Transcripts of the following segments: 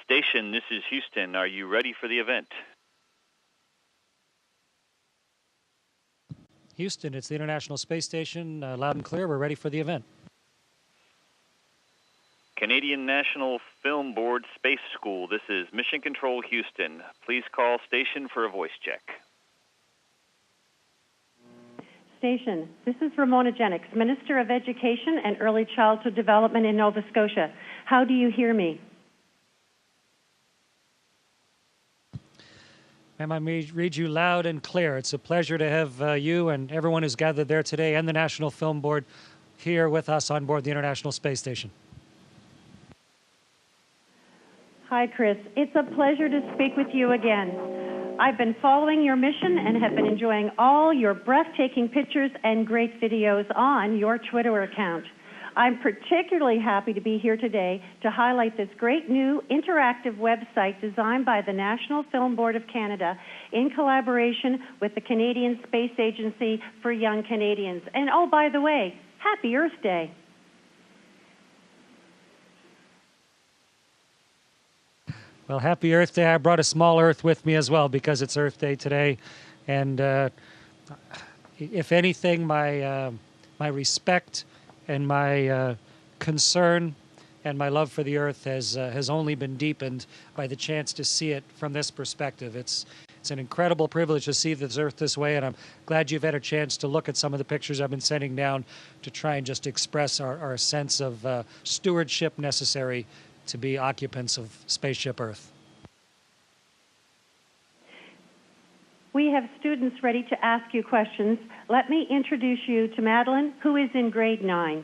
Station, this is Houston. Are you ready for the event? Houston, it's the International Space Station. Loud and clear, we're ready for the event. Canadian National Film Board Space School, this is Mission Control Houston. Please call station for a voice check. Station, this is Ramona Jennings, Minister of Education and Early Childhood Development in Nova Scotia. How do you hear me? Ma'am, I may read you loud and clear. It's a pleasure to have you and everyone who's gathered there today and the National Film Board here with us on board the International Space Station. Hi, Chris. It's a pleasure to speak with you again. I've been following your mission and have been enjoying all your breathtaking pictures and great videos on your Twitter account. I'm particularly happy to be here today to highlight this great new interactive website designed by the National Film Board of Canada in collaboration with the Canadian Space Agency for Young Canadians. And oh, by the way, happy Earth Day. Well, happy Earth Day. I brought a small Earth with me as well because it's Earth Day today. And if anything, my respect and my concern and my love for the Earth has only been deepened by the chance to see it from this perspective. It's an incredible privilege to see this Earth this way, and I'm glad you've had a chance to look at some of the pictures I've been sending down to try and just express our sense of stewardship necessary to be occupants of Spaceship Earth. We have students ready to ask you questions. Let me introduce you to Madeline, who is in grade 9.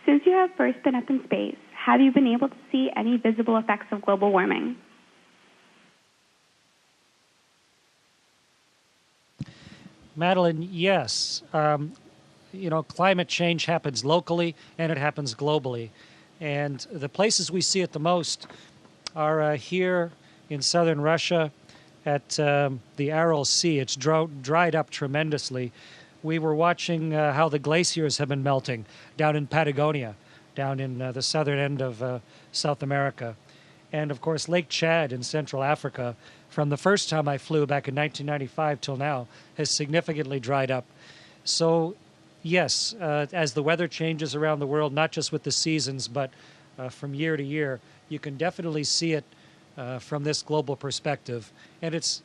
Since you have first been up in space, have you been able to see any visible effects of global warming? Madeline, yes. Climate change happens locally and it happens globally. And the places we see it the most are here in southern Russia at the Aral Sea. It's dried up tremendously. We were watching how the glaciers have been melting down in Patagonia, down in the southern end of South America. And of course, Lake Chad in Central Africa, from the first time I flew back in 1995 till now, has significantly dried up. So yes, as the weather changes around the world, not just with the seasons, but from year to year, you can definitely see it from this global perspective. And it's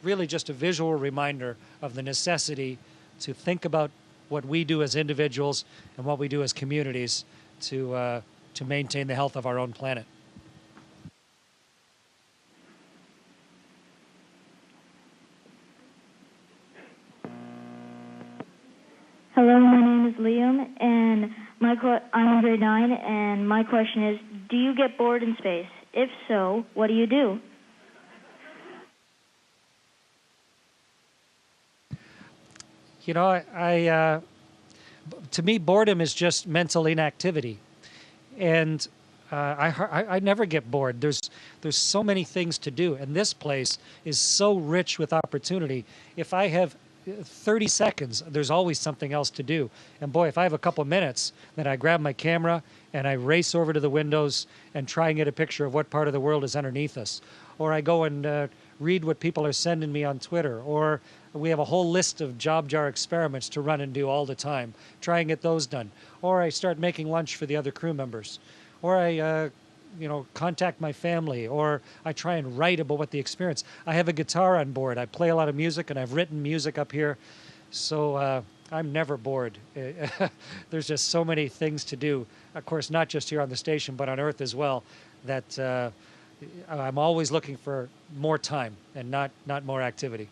really just a visual reminder of the necessity to think about what we do as individuals and what we do as communities to maintain the health of our own planet. Hello, my name is Liam, and I'm in grade 9, and my question is, do you get bored in space? If so, what do you do? To me, boredom is just mental inactivity. And I never get bored. There's so many things to do, and this place is so rich with opportunity. If I have 30 seconds, there's always something else to do. And boy, if I have a couple minutes, then I grab my camera and I race over to the windows and try and get a picture of what part of the world is underneath us. Or I go and read what people are sending me on Twitter. Or we have a whole list of job jar experiments to run and do all the time. Try and get those done. Or I start making lunch for the other crew members. Or I contact my family, or I try and write about what the experience. I have a guitar on board. I play a lot of music, and I've written music up here. So I'm never bored. There's just so many things to do. Of course, not just here on the station, but on Earth as well, that I'm always looking for more time and not more activity.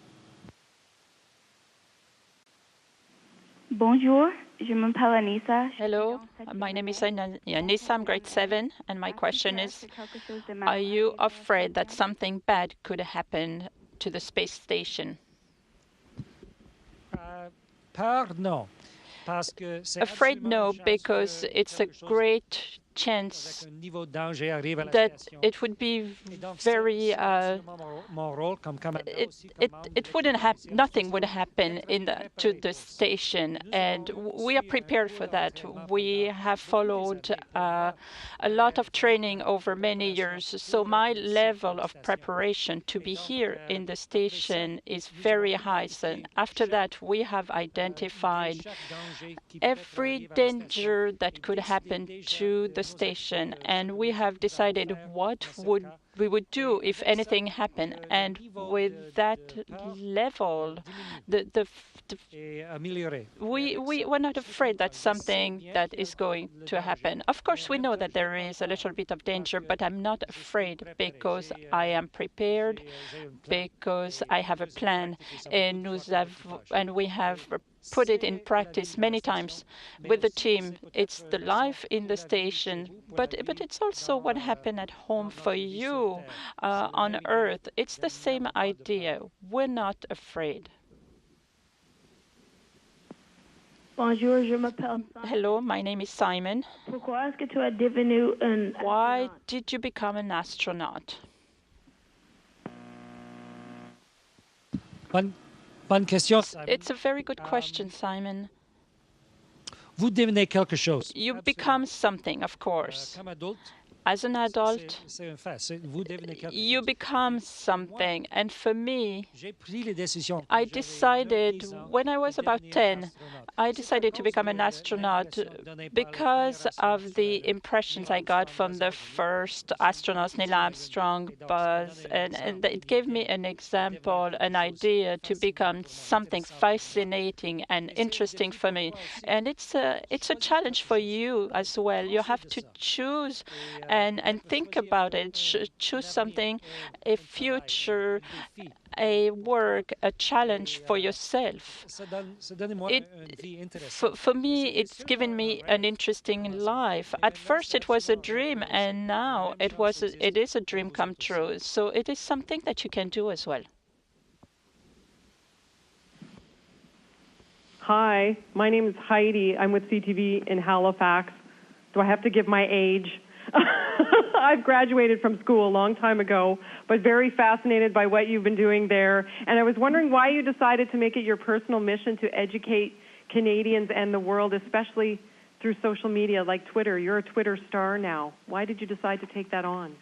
Bonjour, je m'appelle Anissa. Hello, my name is Anissa, I'm grade 7, and my question is, are you afraid that something bad could happen to the space station? No. Afraid no, because it's a great chance avec un niveau de danger arrive à la that station. it would be Et donc, very c'est absolument mon rôle comme commandant aussi, comme membre de it wouldn't l'équipe happen. officielle Nothing de would gestion, happen d'être in très to prêt the pour ça. station, Nous and avons we are aussi un prepared cours for that. d'entraînement We pendant have beaucoup followed des années. Pour moi, a lot of training over many years, so my level of preparation to be here in the station is very high. So after that, we have identified every danger that could happen to the station, and we have decided what we would do if anything happened. And with that level, we're not afraid that something that is going to happen. Of course, we know that there is a little bit of danger, but I'm not afraid because I am prepared, because I have a plan, and we have put it in practice many times with the team. It's the life in the station, but it's also what happened at home for you on Earth. It's the same idea. We're not afraid. Bonjour, je m'appelle Simon. Hello, my name is Simon. Pourquoi est-ce que tu as devenu un Why astronaute? did you become an astronaut? Bonne question, Simon. It's a very good question, Simon. Vous devenez quelque chose. You become something, of course. Comme adulte, As an adult, c'est un fait. Vous devenez quelque you chose. become something. And for me, J'ai pris les décisions. I J'avais decided 9-10 ans when I was de about devenir 10, astronaute. I C'est decided à to cause become de an astronaut l'impression donnée par because le premier of the astronaute, impressions I Neil got from Armstrong, the Buzz first astronauts, Neil Armstrong, Buzz, and it gave me an example, an idea to become something fascinating and interesting for me. And it's a challenge for you as well. You have to choose and think about it. Choose something, a future, a work, a challenge for yourself. For me, it's given me an interesting life. At first, it was a dream, and now it is a dream come true. So it is something that you can do as well. Hi, my name is Heidi. I'm with CTV in Halifax. Do I have to give my age? I've graduated from school a long time ago, but very fascinated by what you've been doing there. And I was wondering why you decided to make it your personal mission to educate Canadians and the world, especially through social media like Twitter. You're a Twitter star now. Why did you decide to take that on?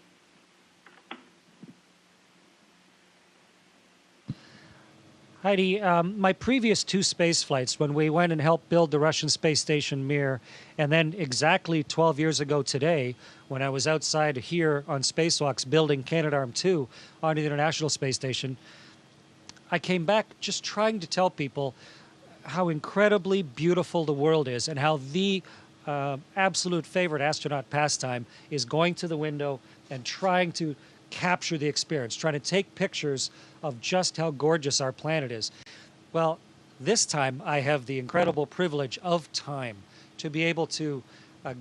Heidi, my previous 2 space flights, when we went and helped build the Russian space station Mir, and then exactly 12 years ago today, when I was outside here on spacewalks building Canadarm2 on the International Space Station, I came back just trying to tell people how incredibly beautiful the world is and how the absolute favorite astronaut pastime is going to the window and trying to capture the experience, trying to take pictures of just how gorgeous our planet is. Well, this time I have the incredible privilege of time to be able to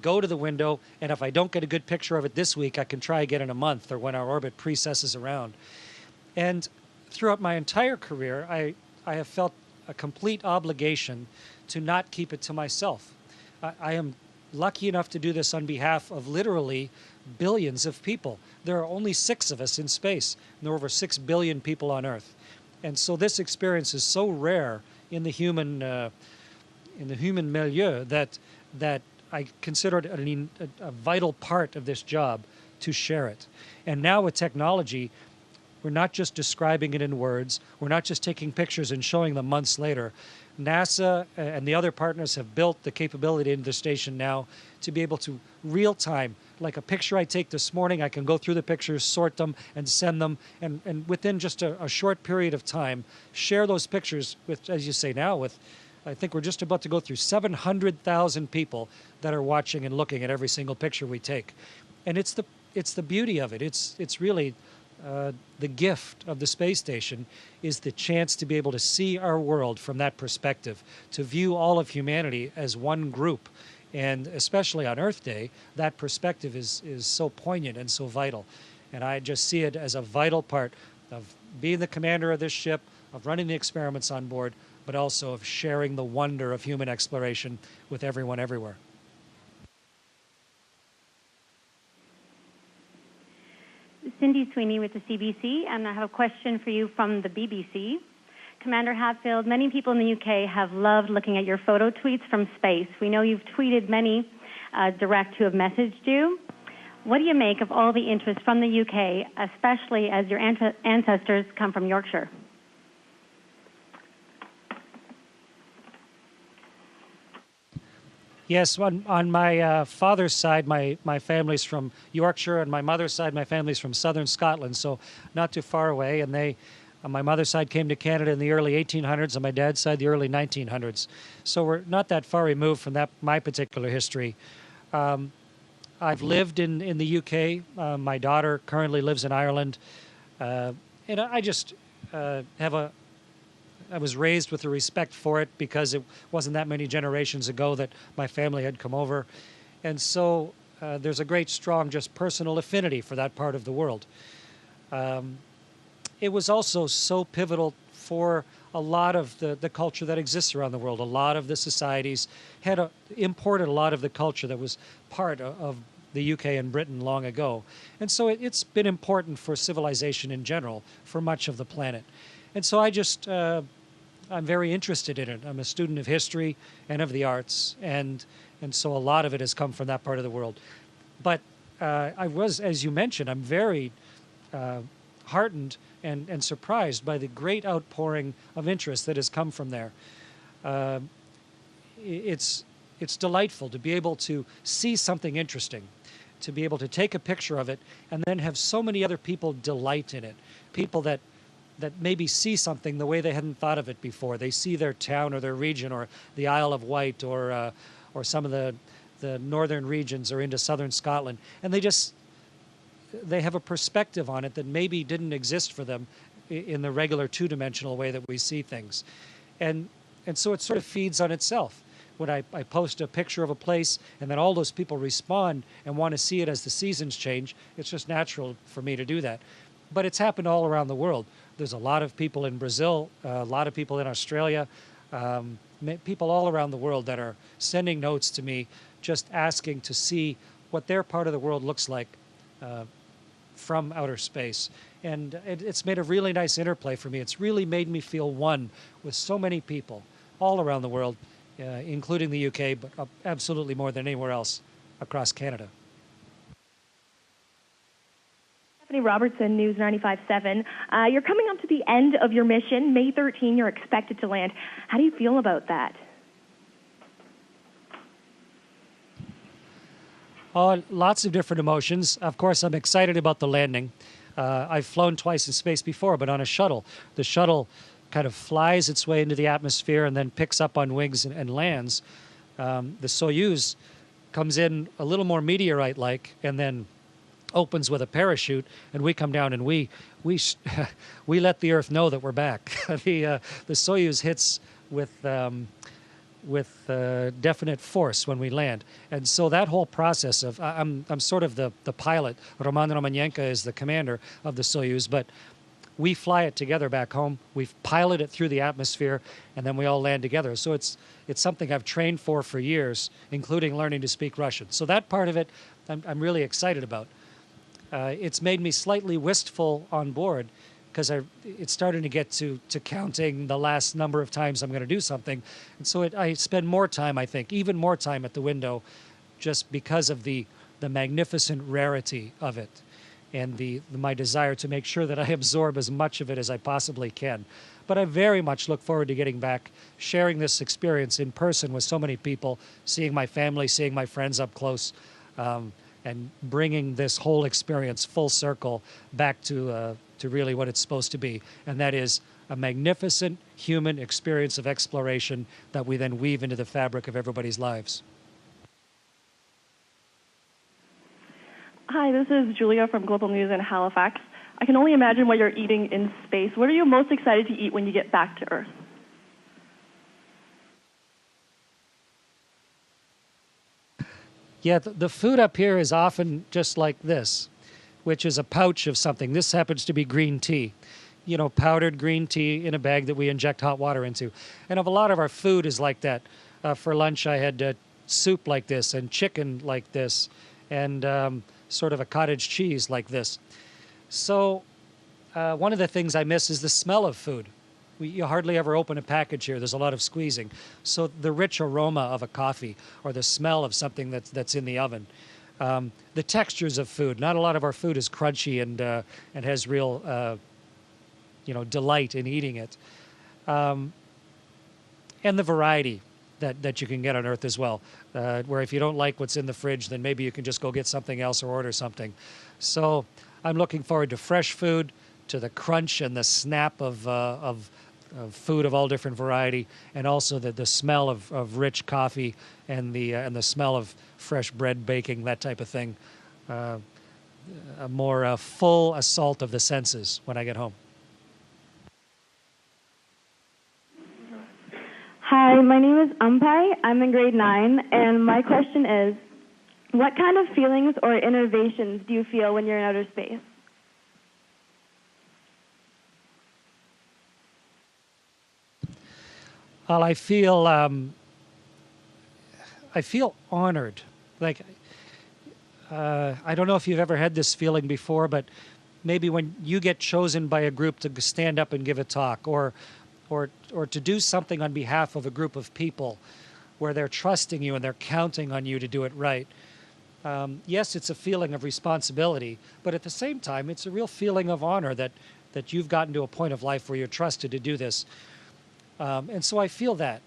go to the window, and if I don't get a good picture of it this week, I can try again in a month or when our orbit precesses around. And throughout my entire career, I have felt a complete obligation to not keep it to myself. I am lucky enough to do this on behalf of literally billions of people. There are only 6 of us in space, and there are over 6 billion people on Earth. And so this experience is so rare in the human milieu that I consider it a vital part of this job to share it. And now with technology, we're not just describing it in words. We're not just taking pictures and showing them months later. NASA and the other partners have built the capability in the station now to be able to real time, like a picture I take this morning, I can go through the pictures, sort them, and send them, and within just a short period of time, share those pictures with, as you say now, with, I think we're just about to go through 700,000 people that are watching and looking at every single picture we take. And it's the beauty of it. It's really the gift of the space station is the chance to be able to see our world from that perspective, to view all of humanity as one group. And especially on Earth Day, that perspective is so poignant and so vital. And I just see it as a vital part of being the commander of this ship, of running the experiments on board, but also of sharing the wonder of human exploration with everyone everywhere. Cindy Sweeney with the CBC, and I have a question for you from the BBC. Commander Hadfield, many people in the UK have loved looking at your photo tweets from space. We know you've tweeted many direct who have messaged you. What do you make of all the interest from the UK, especially as your ancestors come from Yorkshire? Yes, on my father's side, my family's from Yorkshire, and my mother's side, my family's from southern Scotland, so not too far away. And they, on my mother's side, came to Canada in the early 1800s, on my dad's side, the early 1900s. So we're not that far removed from that my particular history. I've lived in the UK. My daughter currently lives in Ireland, and I just I was raised with a respect for it because it wasn't that many generations ago that my family had come over. And so there's a great, strong, just personal affinity for that part of the world. It was also so pivotal for a lot of the culture that exists around the world. A lot of the societies had imported a lot of the culture that was part of the UK and Britain long ago. And so it's been important for civilization in general for much of the planet. And so I'm very interested in it. I'm a student of history and of the arts, and so a lot of it has come from that part of the world. But I was, as you mentioned, I'm very heartened and surprised by the great outpouring of interest that has come from there. It's delightful to be able to see something interesting, to be able to take a picture of it, and then have so many other people delight in it, people that maybe see something the way they hadn't thought of it before. They see their town or their region or the Isle of Wight or some of the northern regions or into southern Scotland, and they have a perspective on it that maybe didn't exist for them in the regular two-dimensional way that we see things. And so it sort of feeds on itself. When I post a picture of a place and then all those people respond and want to see it as the seasons change, it's just natural for me to do that. But it's happened all around the world. There's a lot of people in Brazil, a lot of people in Australia, people all around the world that are sending notes to me just asking to see what their part of the world looks like from outer space. And it's made a really nice interplay for me. It's really made me feel one with so many people all around the world, including the UK, but absolutely more than anywhere else across Canada. Stephanie Robertson, News 95.7. You're coming up to the end of your mission. May 13, you're expected to land. How do you feel about that? Oh, lots of different emotions. Of course, I'm excited about the landing. I've flown twice in space before, but on a shuttle. The shuttle kind of flies its way into the atmosphere and then picks up on wings and lands. The Soyuz comes in a little more meteorite-like and then opens with a parachute, and we come down and we let the Earth know that we're back. The Soyuz hits with definite force when we land, and so that whole process of I'm sort of the pilot. Roman Romanenko is the commander of the Soyuz, but we fly it together back home. We pilot it through the atmosphere, and then we all land together. So it's something I've trained for years, including learning to speak Russian. So that part of it, I'm really excited about. It's made me slightly wistful on board because it's starting to get to counting the last number of times I'm going to do something. And so I spend more time, I think, even more time at the window just because of the magnificent rarity of it and my desire to make sure that I absorb as much of it as I possibly can. But I very much look forward to getting back, sharing this experience in person with so many people, seeing my family, seeing my friends up close, and bringing this whole experience full circle back to really what it's supposed to be. And that is a magnificent human experience of exploration that we then weave into the fabric of everybody's lives. Hi, this is Julia from Global News in Halifax. I can only imagine what you're eating in space. What are you most excited to eat when you get back to Earth? Yeah, the food up here is often just like this, which is a pouch of something. This happens to be green tea, powdered green tea in a bag that we inject hot water into. And a lot of our food is like that. For lunch, I had soup like this and chicken like this and sort of a cottage cheese like this. So one of the things I miss is the smell of food. You hardly ever open a package here. There's a lot of squeezing. So the rich aroma of a coffee or the smell of something that's in the oven. The textures of food. Not a lot of our food is crunchy and has real delight in eating it. And the variety that you can get on Earth as well, where if you don't like what's in the fridge, then maybe you can just go get something else or order something. So I'm looking forward to fresh food, to the crunch and the snap of food of all different variety, and also the smell of rich coffee and the smell of fresh bread baking, that type of thing. A more full assault of the senses when I get home. Hi, my name is Umpai. I'm in grade 9, and my question is, what kind of feelings or innovations do you feel when you're in outer space? Well, I feel honored. Like, I don't know if you've ever had this feeling before, but maybe when you get chosen by a group to stand up and give a talk, or to do something on behalf of a group of people where they're trusting you and they're counting on you to do it right. Yes, it's a feeling of responsibility, but at the same time, it's a real feeling of honor that you've gotten to a point of life where you're trusted to do this. And so I feel that.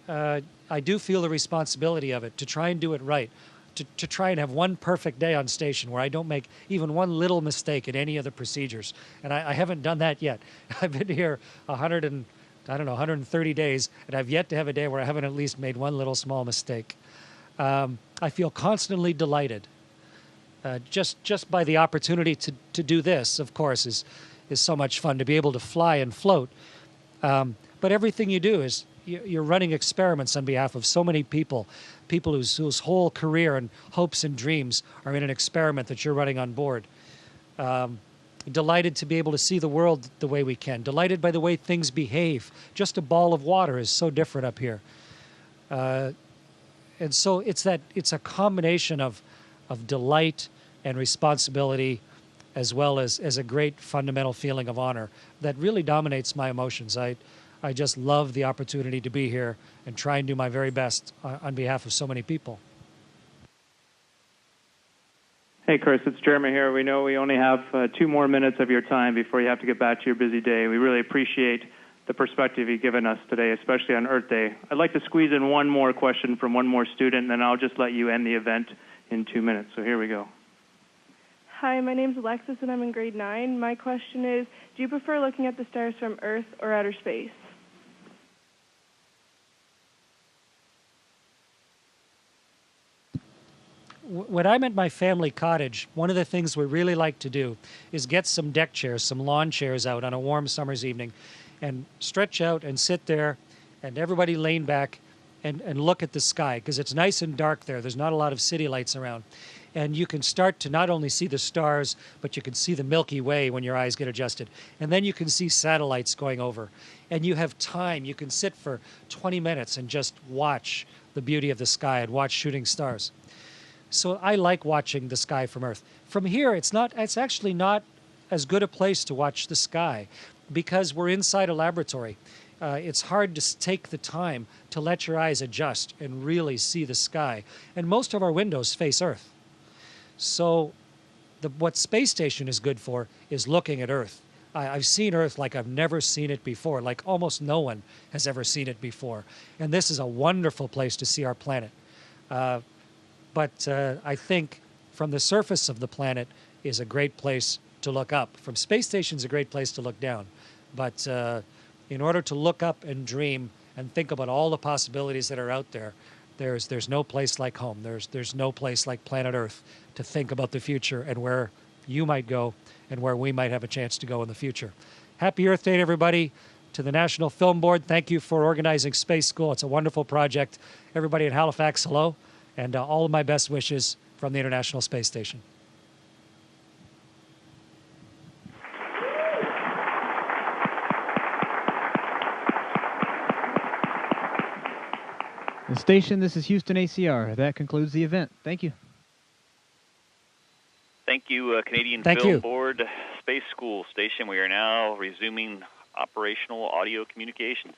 I do feel the responsibility of it, to try and do it right, to try and have one perfect day on station where I don't make even one little mistake in any of the procedures. And I haven't done that yet. I've been here 130 days, and I've yet to have a day where I haven't at least made one little small mistake. I feel constantly delighted. Just by the opportunity to do this, of course, is so much fun, to be able to fly and float. But everything you do is you're running experiments on behalf of so many people whose whole career and hopes and dreams are in an experiment that you're running on board. Delighted to be able to see the world the way we can. Delighted by the way things behave. Just a ball of water is so different up here. And so it's a combination of delight and responsibility, as well as a great fundamental feeling of honor that really dominates my emotions. I just love the opportunity to be here and try and do my very best on behalf of so many people. Hey, Chris, it's Jeremy here. We know we only have 2 more minutes of your time before you have to get back to your busy day. We really appreciate the perspective you've given us today, especially on Earth Day. I'd like to squeeze in one more question from one more student, and then I'll just let you end the event in 2 minutes. So here we go. Hi, my name's Alexis, and I'm in grade 9. My question is, do you prefer looking at the stars from Earth or outer space? When I'm at my family cottage, one of the things we really like to do is get some deck chairs, some lawn chairs out on a warm summer's evening, and stretch out and sit there, and everybody lean back and look at the sky, because it's nice and dark there. There's not a lot of city lights around. And you can start to not only see the stars, but you can see the Milky Way when your eyes get adjusted. And then you can see satellites going over. And you have time. You can sit for 20 minutes and just watch the beauty of the sky and watch shooting stars. So I like watching the sky from Earth. From here, it's actually not as good a place to watch the sky because we're inside a laboratory. It's hard to take the time to let your eyes adjust and really see the sky. And most of our windows face Earth. So what space station is good for is looking at Earth. I've seen Earth like I've never seen it before, like almost no one has ever seen it before. And this is a wonderful place to see our planet. But I think from the surface of the planet is a great place to look up. From space station is a great place to look down. But in order to look up and dream and think about all the possibilities that are out there, there's no place like home. There's no place like planet Earth to think about the future and where you might go and where we might have a chance to go in the future. Happy Earth Day, everybody. To the National Film Board, thank you for organizing Space School. It's a wonderful project. Everybody in Halifax, hello. And all of my best wishes from the International Space Station. The station, this is Houston ACR. That concludes the event. Thank you. Thank you, Canadian Film Board. Space School station. We are now resuming operational audio communications.